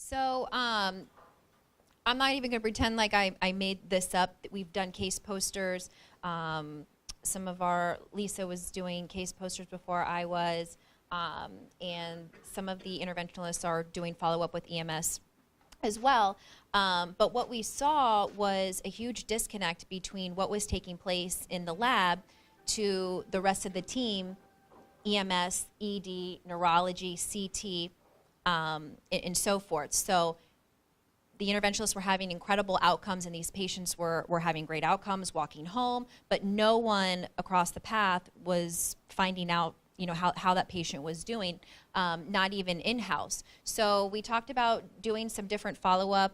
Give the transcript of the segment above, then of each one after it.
So I'm not even going to pretend like I made this up. We've done case posters. Lisa was doing case posters before I was, and some of the interventionalists are doing follow-up with EMS as well. But what we saw was a huge disconnect between what was taking place in the lab to the rest of the team, EMS, ED, neurology, CT, and so forth. So the interventionalists were having incredible outcomes, and these patients were having great outcomes walking home, but no one across the path was finding out how that patient was doing, not even in-house. So we talked about doing some different follow-up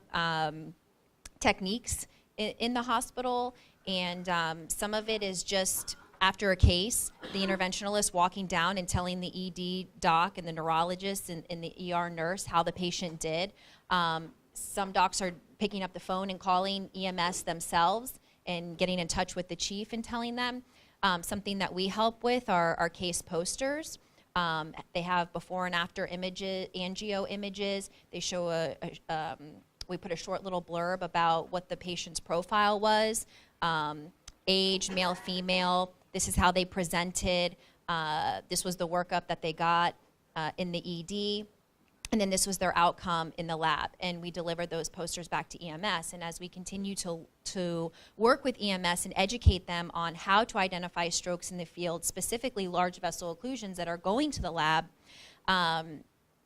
techniques in the hospital, and some of it is just after a case, the interventionalist walking down and telling the ED doc and the neurologist and the ER nurse how the patient did. Some docs are picking up the phone and calling EMS themselves and getting in touch with the chief and telling them. Something that we help with are our case posters. They have before and after images, angio images. They show we put a short little blurb about what the patient's profile was, age, male, female. This is how they presented. This was the workup that they got in the ED. And then this was their outcome in the lab. And we delivered those posters back to EMS. And as we continue to work with EMS and educate them on how to identify strokes in the field, specifically large vessel occlusions that are going to the lab,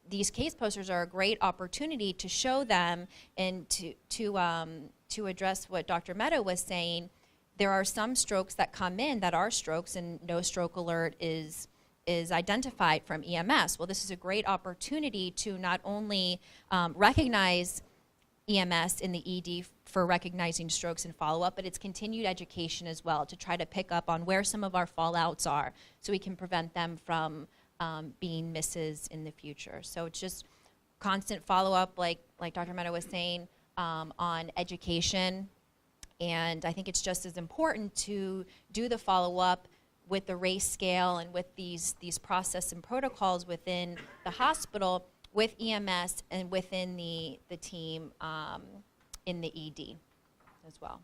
these case posters are a great opportunity to show them and to address what Dr. Meadow was saying. There are some strokes that come in that are strokes, and no stroke alert is identified from EMS. Well, this is a great opportunity to not only recognize EMS in the ED for recognizing strokes and follow-up, but it's continued education as well to try to pick up on where some of our fallouts are so we can prevent them from being misses in the future. So it's just constant follow-up, like Dr. Meadow was saying, on education. And I think it's just as important to do the follow-up with the race scale and with these process and protocols within the hospital with EMS and within the team in the ED as well.